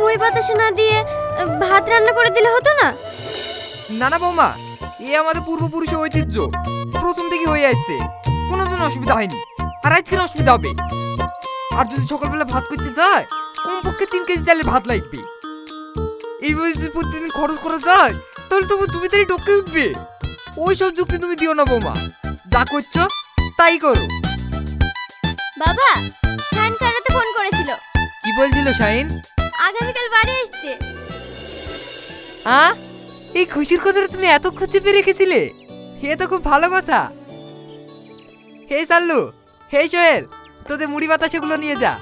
মুড়ি বাতাসা না দিয়ে ভাত রান্না করে দিলে হতো না? না না বৌমা, এ আমাদের পূর্বপুরুষের ঐতিহ্য, প্রথম থেকে হয়ে আসছে, কোনোদিন অসুবিধা হয়নি, আর আজকের অসুবিধা হবে। আর যদি সকালবেলা ভাত করতে যায়, কমপক্ষে 3 কেজি চালের ভাত লাগবে। এইভাবে যদি প্রতিদিন খরচ করা যায়, তাহলে তোমার জমিদারি ডকে উঠবে। ওই সব যুক্তি তুমি দিও না বৌমা, যা করছো তাই করো। বাবা, শাইন কারাতে ফোন করেছিল। কি বলছিল শাইন? আগামীকাল বাড়ি আসছে। এই খুশির কথাটা তুমি এত চেপে রেখেছিলে? এ তো খুব ভালো কথা। হে সাল্লু, হে সোহেল, তোদের মুড়ি বাতাসাগুলো নিয়ে যা।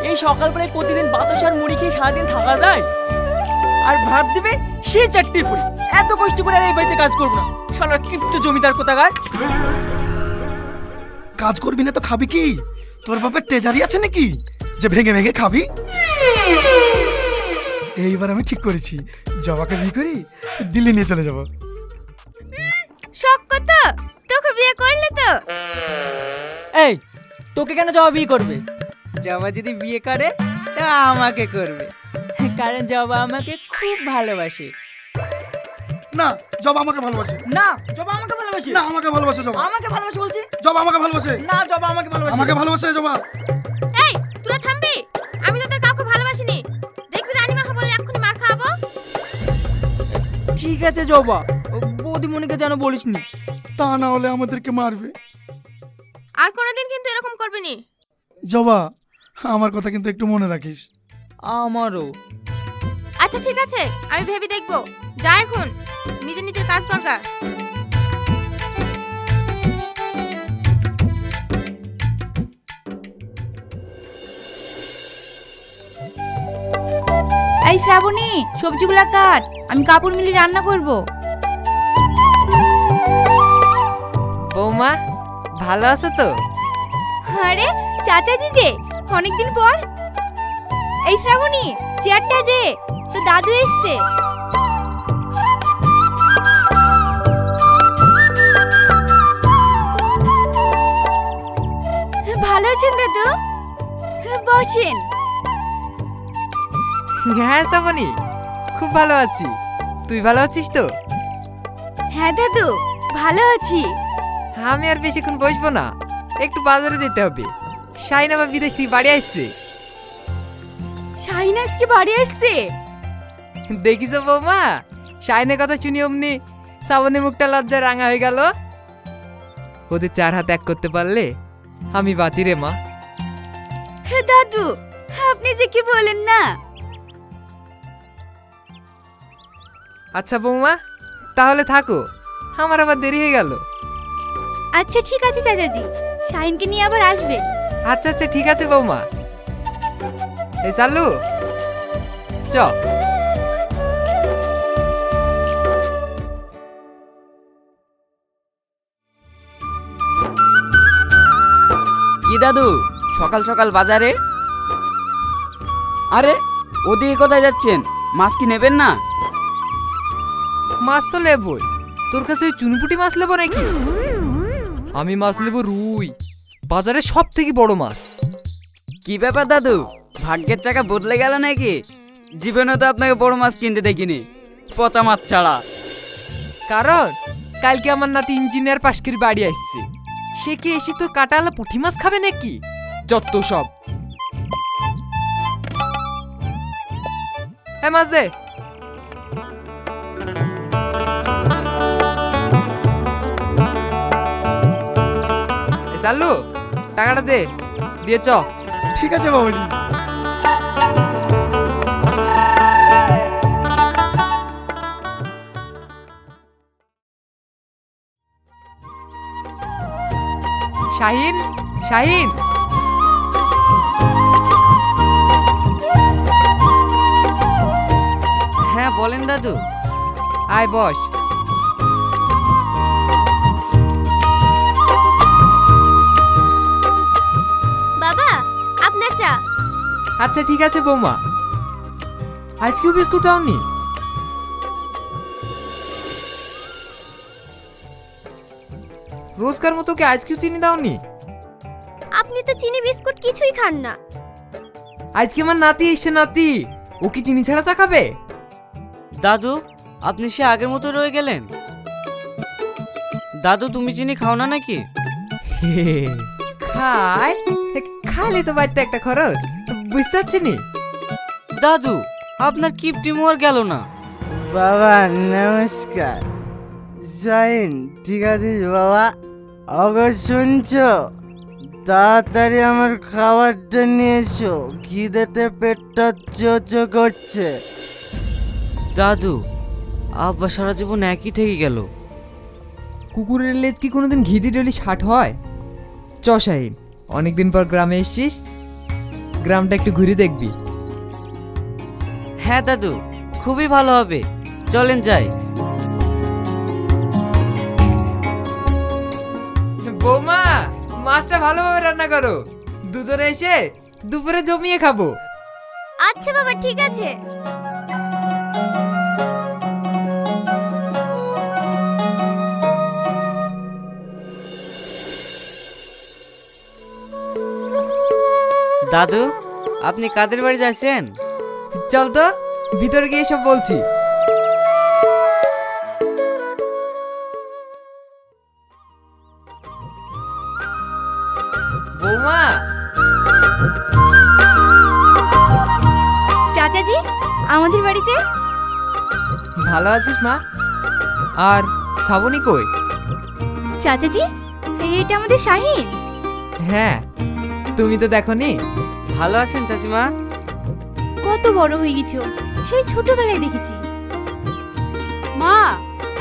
এই সকালবেলায় প্রতিদিন বাতাসা আর মুড়ি খেয়ে সারাদিন থাকা যায়? আর ভাত দিবে সেই 4টি পুরি। এত কষ্ট করে আর এই বাড়িতে কাজ করবো না, শালা কিপ্ট জমিদার কোথাকার। কাজ করবি না তো খাবি কি? তোর বাপের ট্রেজারি আছে নাকি যে ভেঙে ভেঙে খাবি? এইবার আমি ঠিক করেছি, জবাকে বিয়ে করি দিল্লি নিয়ে চলে যাব। শখ কত, তোকে বিয়ে করলে তো? এই, তোকে কেন জবা বিয়ে করবে? জবা যদি বিয়ে করে তা আমাকে করবে, কারণ জবা আমাকে খুব ভালোবাসে। না, জবা আমাকে ভালোবাসে। না, জবা আমাকে ভালোবাসে। না, আমাকে ভালোবাসে জবা। আমাকে ভালোবাসে বলছি। জবা আমাকে ভালোবাসে। না, জবা আমাকে ভালোবাসে। আমাকে ভালোবাসে জবা। এই, তোরা থামবি? আমি তো তোর কাউকে ভালোবাসিনি। দেখবি রানী মাখা বলে এক্ষুনি মার খাবো। ঠিক আছে জবা, বৌদিমণিকে যেন বলিসনি। তা না হলে আমাদেরকে মারবে। আর কোনোদিন কিন্তু এরকম করবি নি। জবা, আমার কথা কিন্তু একটু মনে রাখিস। আমারও। আচ্ছা ঠিক আছে, আমি ভেবে দেখবো। যা এখন নিজের নিজের কাজ কর। এই শ্রাবণী, সবজিগুলা কাট, আমি কাপড় মিলি রান্না করব। বৌমা, ভালো আছো তো? আরে চাচা জিজে, অনেকদিন পর। এই শ্রাবণী, চেয়ারটা দে, তো দাদু এসছে। ভালো আছেন দাদু? বসেন। হ্যাঁ শ্রাবণী, খুব ভালো আছি। তুই ভালো আছিস তো? হ্যাঁ দাদু, ভালো আছি। আমি আর বেশিক্ষণ বসবো না, একটু বাজারে যেতে হবে। শাইন আবার বিদেশ থেকে বাড়ি আসছে। শাহিনাজ কি বাড়ি আসছে? দেখিস বৌমা, শাইনের কথা শুনি অমনি শ্রাবণীর মুখটা লজ্জায় রাঙা হয়ে গেল। ওদের 4 হাত এক করতে পারলে আমি বাঁচি রে মা। দাদু, আপনি যে কি বলেন না। আচ্ছা বৌমা, তাহলে থাকো, আমার আবার দেরি হয়ে গেল। আচ্ছা ঠিক আছে চাচাজি, শাহিনকে নিয়ে আবার আসবে। আচ্ছা আচ্ছা ঠিক আছে বৌমা। এই চালু চ। কি দাদু, সকাল সকাল বাজারে? আরে ওদিকে কোথায় যাচ্ছেন? মাছ কি নেবেন না? মাছ তো লেবই, তোর কাছে ওই চুনপুটি মাছ নেবো নাকি? আমি মাছ নেবো রুই, বাজারে সব থেকে বড় মাছ। কি ব্যাপার দাদু, ভাগ্যের চাকা বদলে গেল নাকি? জীবনে তো আপনাকে বড় মাছ কিনতে দেখিনি, পচা মাছ ছাড়া। কারণ কালকে আমার নাতি ইঞ্জিনিয়ার পাশ করে বাড়ি আসছে, সে কি এসে তোর কাটালা পুঁটি মাছ খাবে নাকি? যত সব। হ্যাঁ মাছ দে। চালু টাকাটা দে, দিয়ে চ। ঠিক আছে বাবুজি। শাহিন, শাহিন। হ্যাঁ বলেন দাদু। আয় বস। বাবা আপনার চা। আচ্ছা ঠিক আছে বৌমা। আজকেও বিস্কুট দাওনি? রোজকার মতো কি আজকেও চিনি দাওনি? আপনি তো চিনি বিস্কুট কিছুই খান না। আজকে আমার নাতি এসছে, নাতি। ও কি চিনি ছাড়া চা খাবে? দাদু আপনি সে আগের মতো রয়ে গেলেন। দাদু তুমি চিনি খাও না নাকি? খায়, খালে তো বাড়িতে একটা খরচ, বুঝতে পারছি নি। দাদু আপনার কিপটি মোয়ার গেল না। বাবা নমস্কার। জাইন ঠিক আছে বাবা? অগর শুনছো? তাড়াতাড়ি আমার খাবারটা নিয়ে এসো, খিদেতে পেটটা চোচো করছে। দাদু আব্বা সারা জীবন একই থেকে গেল। কুকুরের লেজ কি কোনোদিন ঘি দিয়ে ডলি ষাট হয়? চ শাহিন, অনেকদিন পর গ্রামে এসছিস, গ্রামটা একটু ঘুরে দেখবি। হ্যাঁ দাদু খুবই ভালো হবে, চলেন যাই। বৌমা, মাছটা ভালোভাবে রান্না করো, দুজনে এসে দুপুরে জমিয়ে খাবো। আচ্ছা বাবা ঠিক আছে। দাদু আপনি কাদের বাড়ি যাচ্ছেন? চল তো, ভিতরে গিয়ে সব বলছি। বৌমা। চাচাজি আমাদের বাড়িতে। ভালো আছিস মা? আর শ্রাবণী কই? চাচাজি এটা আমাদের শাহিন। হ্যাঁ, তুমি তো দেখোনি। ভালো আছেন চাচিমা? কত বড় হয়ে গেছো, সেই ছোটবেলায় দেখেছি। মা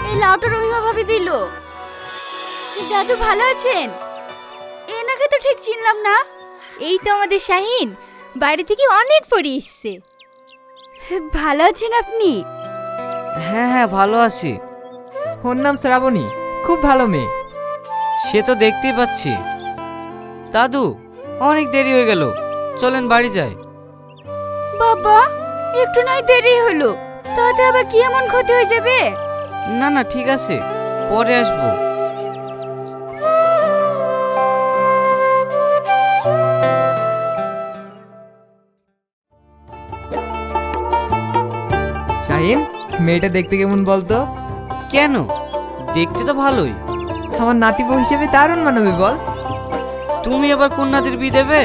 এই লাউটা রহিমা ভাবি দিল। দাদু ভালো আছেন? এনাকে তো ঠিক চিনলাম না। এই তো আমাদের শাহিন, বাইরে থেকে অনেক পরে এসছে। ভালো আছেন আপনি? হ্যাঁ হ্যাঁ ভালো আছি। ওর নাম শ্রাবণী, খুব ভালো মেয়ে। সে তো দেখতেই পাচ্ছি। দাদু অনেক দেরি হয়ে গেল, চলেন বাড়ি যাই। বাবা একটু নয় দেরি হলো, তাতে আবার কি এমন ক্ষতি হয়ে যাবে? না না ঠিক আছে, পরে আসবো। শাহিন, মেয়েটা দেখতে কেমন বলতো? কেন, দেখতে তো ভালোই। আমার নাতিবউ হিসেবে দারুণ মানাবে বল। তুমি আবার কোন নাতির বিয়ে দেবে?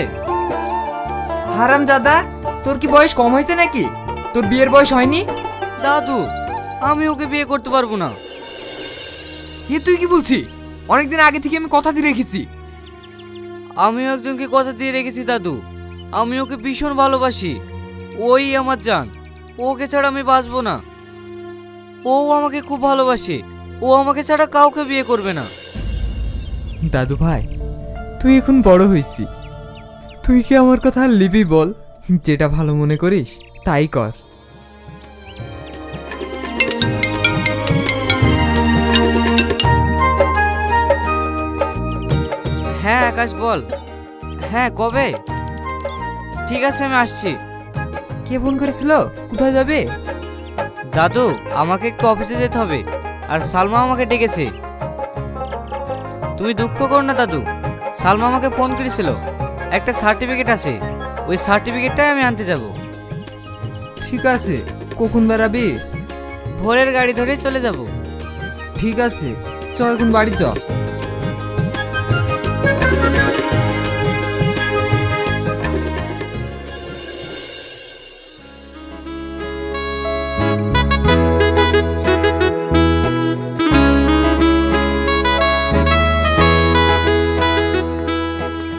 হারাম দাদা, তোর কি বয়স কম হয়েছে নাকি? তোর বিয়ের বয়স হয়নি? দাদু আমি ওকে বিয়ে করতে পারবো না। এ তুই কি বলছিস? অনেকদিন আগে থেকে আমি কথা দিয়ে রেখেছি। আমিও একজনকে কথা দিয়ে রেখেছি দাদু, আমি ওকে ভীষণ ভালোবাসি। ওই আমার জান, ওকে ছাড়া আমি বাঁচবো না। ও আমাকে খুব ভালোবাসে, ও আমাকে ছাড়া কাউকে বিয়ে করবে না। দাদু ভাই, তুই এখন বড় হয়েছি, তুই কি আমার কথা আর লিবি বল? যেটা ভালো মনে করিস তাই কর। হ্যাঁ আকাশ বল। হ্যাঁ কবে? ঠিক আছে আমি আসছি। কে ফোন করেছিল? কোথায় যাবে? দাদু আমাকে একটু অফিসে যেতে হবে, আর সালমা আমাকে ডেকেছে। তুমি দুঃখ করো না দাদু, সালমা আমাকে ফোন করেছিল, একটা সার্টিফিকেট আছে, ওই সার্টিফিকেটটাই আমি আনতে যাব। ঠিক আছে, কখন বেরাবি? ভোরের গাড়ি ধরেই চলে যাব। ঠিক আছে, চ এখন বাড়ি চ।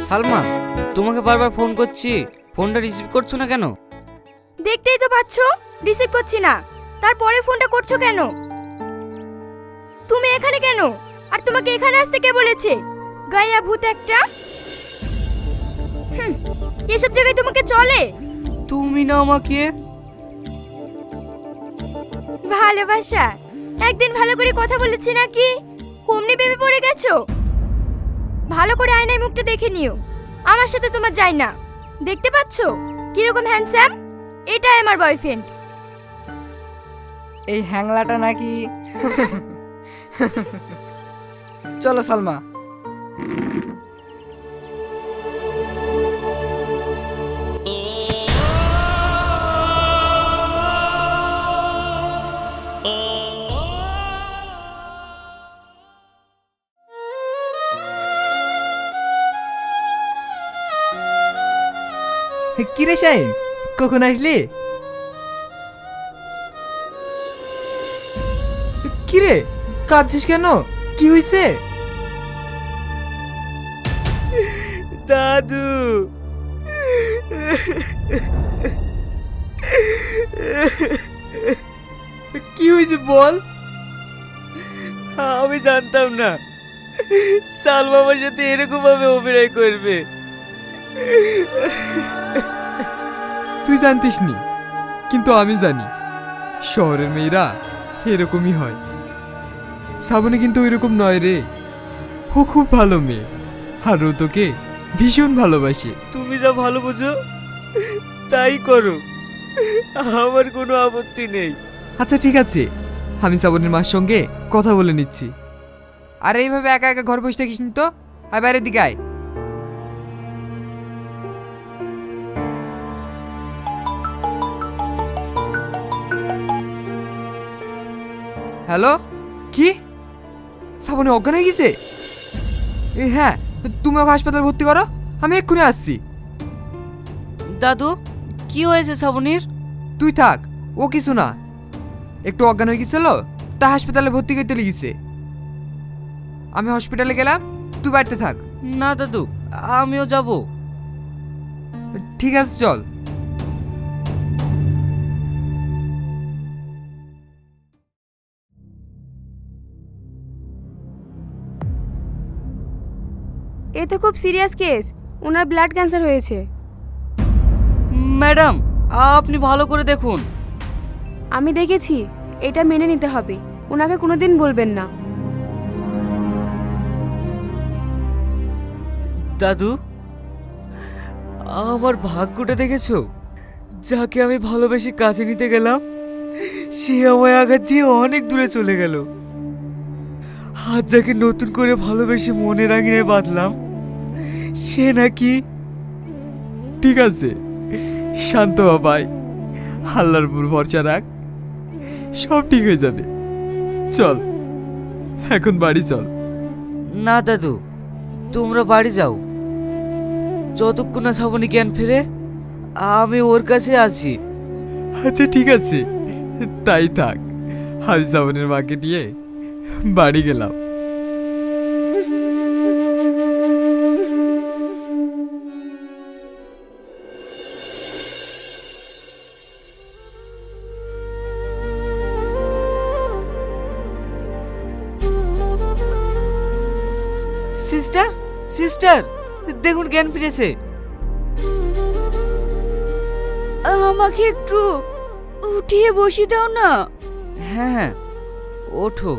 সালমা, তোমাকে বারবার ফোন করছি, ফোনটা রিসিভ করছো না কেন? দেখতেই তো পাচ্ছ রিসিভ করছি না, তারপরে ফোনটা করছো কেন? তুমি এখানে কেন? আর তোমাকে এখানে আসতে কে বলেছে? গায়া ভূত একটা। হুম, এসব জায়গায় তোমাকে চলে? তুমি না আমাকে। ভালোবাসা একদিন ভালো করে কথা বলেছি নাকি অমনি ভেবে পড়ে গেছো? ভালো করে আয়নায় মুখটা দেখে নিও, আমার সাথে তোমার যায় না। দেখতে পাচ্ছো কিরকম হ্যান্ডসাম? এটাই আমার বয়ফ্রেন্ড। এই হ্যাংলাটা নাকি? চলো সালমা। কিরে শাহিন, কখন আসলি? কিরে কাঁদছিস কেন? কি হয়েছে? দাদু, কি হয়েছে বল। আমি জানতাম না সালমা আমার সাথে এরকম ভাবে অভিনয় করবে। তুই জানতিস নি, কিন্তু আমি জানি শহরের মেয়েরা এরকমই হয়। শ্রাবণী কিন্তু ওইরকম নয় রে, ও খুব ভালো মেয়ে, আর ও তোকে ভীষণ ভালোবাসে। তুমি যা ভালো বুঝো তাই করো, আমার কোনো আপত্তি নেই। আচ্ছা ঠিক আছে, আমি শ্রাবণীর মার সঙ্গে কথা বলে নিচ্ছি। আর এইভাবে একা একা ঘর বসে থাকিস নি তো, আর বাইরের দিকে আয়। হ্যালো, কি শ্রাবণী অজ্ঞান হয়ে গেছে? হ্যাঁ, তুমি ওকে হাসপাতালে ভর্তি করো, আমি এক্ষুনি আসছি। দাদু, কি হয়েছে শ্রাবণীর? তুই থাক, ও কিছু না, একটু অজ্ঞান হয়ে গেছিল, তা হাসপাতালে ভর্তি করতে লেগেছে। আমি হসপিটালে গেলাম, তুই বাড়িতে থাক। না দাদু, আমিও যাব। ঠিক আছে চল। এ তো খুব সিরিয়াস কেস, ওনার ব্লাড ক্যান্সার হয়েছে। ম্যাডাম, আপনি ভালো করে দেখুন। আমি দেখেছি, এটা মেনে নিতে হবে, ওনাকে কোনোদিন বলবেন না। দাদু, আমার ভাগ্যটা দেখেছো? যাকে আমি ভালোবেসে কাছে নিতে গেলাম সে আমায় আঘাত দিয়ে অনেক দূরে চলে গেল। আর যাকে নতুন করে ভালোবেসে মনের আঙিনায় বাঁধলাম সে নাকি। ঠিক আছে, শান্ত হ ভাই, আল্লাহর উপর ভরসা রাখ, সব ঠিক হয়ে যাবে। চল এখন বাড়ি চল। না দাদু, তোমরা বাড়ি যাও, যতক্ষণ না শ্রাবণী জ্ঞান ফেরে আমি ওর কাছে আছি। আচ্ছা ঠিক আছে, তাই থাক। আমি শ্রাবণের মাকে নিয়ে বাড়ি গেলাম। সিস্টার, সিস্টার, দেখুন জ্ঞান ফিরেছে। আমাকে একটু উঠিয়ে বসিয়ে দাও না। হ্যাঁ হ্যাঁ, ওঠো।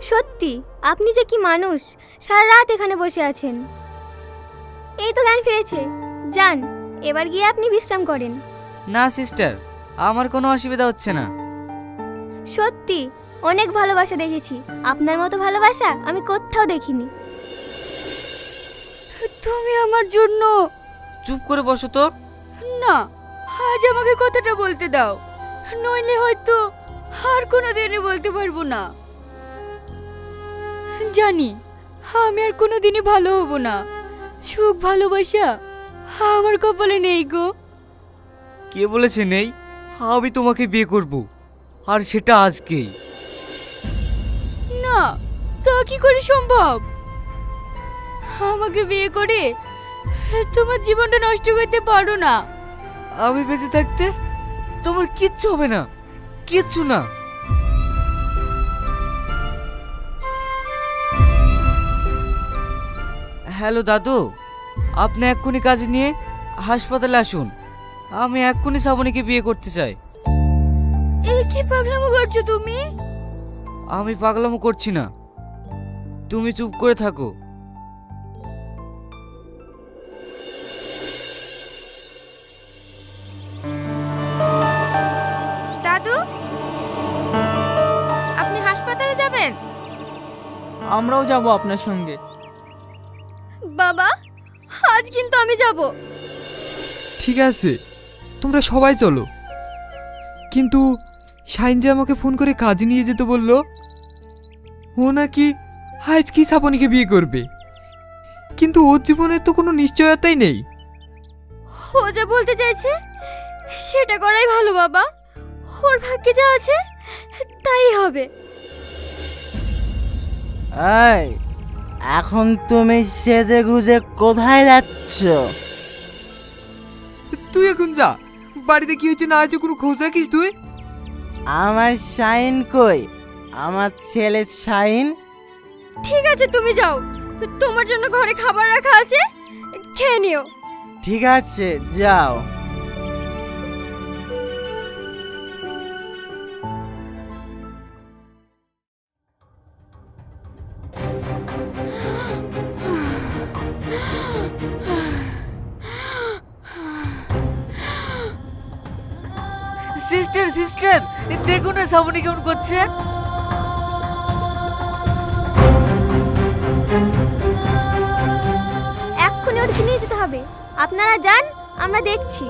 সত্যি আপনি যে কি মানুষ, সারা রাত এখানে বসে আছেন। এই তো জ্ঞান ফিরেছে, যান এবার গিয়ে আপনি বিশ্রাম করেন। না সিস্টার, আমার কোনো অসুবিধা হচ্ছে না। সত্যি অনেক ভালোবাসা দেখেছি, আপনার মতো ভালোবাসা আমি কোথাও দেখিনি। তুমি আমার জন্য। চুপ করে বসো তো। না, আজ আমাকে কথাটা বলতে দাও, নইলে হয়তো আর কোনোদিনই বলতে পারবো না। জানি আমি আর কোনোদিনই ভালো হব না, সুখ ভালোবাসা আমার কপালে নেই গো। কে বলেছে নেই? আমি তোমাকে বিয়ে করব, আর সেটা আজকেই। না, তা কি করে সম্ভব? আমাকে বিয়ে করে তোমার জীবনটা নষ্ট করতে পারো না। আমি বেঁচে থাকতে তোমার কিচ্ছু হবে না, কিচ্ছু না। হ্যালো দাদু, আপনি এক্ষুনি কাজ নিয়ে হাসপাতালে আসুন। আমি এক্ষুনি শ্রাবণীকে বিয়ে করতে চাই। এই কি পাগলামো করছো তুমি? আমি পাগলামো করছি না, তুমি চুপ করে থাকো। দাদু, আপনি হাসপাতালে যাবেন? আমরাও যাব আপনার সঙ্গে। বাবা, আজ কিন্তু আমি যাব। ঠিক আছে, তোমরা সবাই চলো। কিন্তু শাইন যে আমাকে ফোন করে কাজে নিয়ে যেতে বললো, ও নাকি আজ কি শ্রাবণীকে বিয়ে করবে, কিন্তু ওর জীবনের তো কোনো নিশ্চয়তাই নেই। ও যা বলতে চাইছে সেটা করাই ভালো বাবা। ওর ভাগ্যে যা আছে তাই হবে। এই, এখন তুমি সেজে গুজে কোথায় যাচ্ছ? তুই এখন যা, বাড়িতে কি হয়েছে না হয়েছে কোনো খোঁজ রাখিস তুই? আমার শাইন কই? আমার ছেলে শাইন? ঠিক আছে, তুমি যাও, তোমার জন্য ঘরে খাবার রাখা আছে, খেয়ে নিও। ঠিক আছে, যাও। সিস্টার সিস্টার, দেখুন না শ্রাবণী কেমন করছে। এক্ষুনি ওকে নিয়ে যেতে হবে। আপনারা যান, আমরা দেখছি।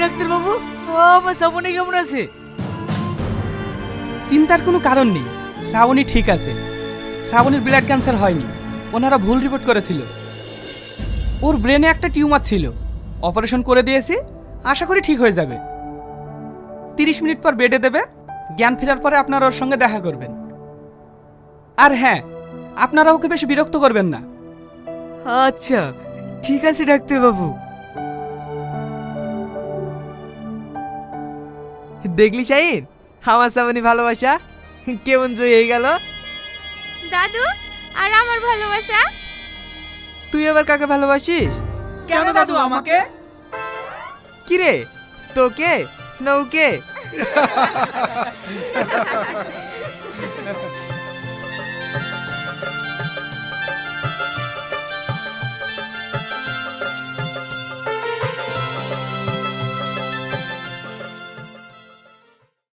ডাক্তার বাবু, আমার শ্রাবণী কেমন আছে? চিন্তার কোনো কারণ নেই, শ্রাবণী ঠিক আছে। শ্রাবণীর ব্লাড ক্যান্সার হয়নি, ওনারা ভুল রিপোর্ট করেছিল। ওর ব্রেনে একটা টিউমার ছিল, অপারেশন করে দিয়েছি, আশা করি ঠিক হয়ে যাবে। 30 মিনিট পর বেডে দেবে, জ্ঞান ফেরার পরে আপনারা ওর সঙ্গে দেখা করবেন। আর হ্যাঁ, আপনারা ওকে বেশি বিরক্ত করবেন না। আচ্ছা ঠিক আছে ডাক্তার বাবু। দেখলি শাইন, আমার শ্রাবণী ভালোবাসা কেমন জয় হয়ে গেল। দাদু, আর আমার ভালোবাসা? তুই আবার কাকে ভালোবাসিস? কেন দাদু আমাকে? কি রে, তোকে না ওকে?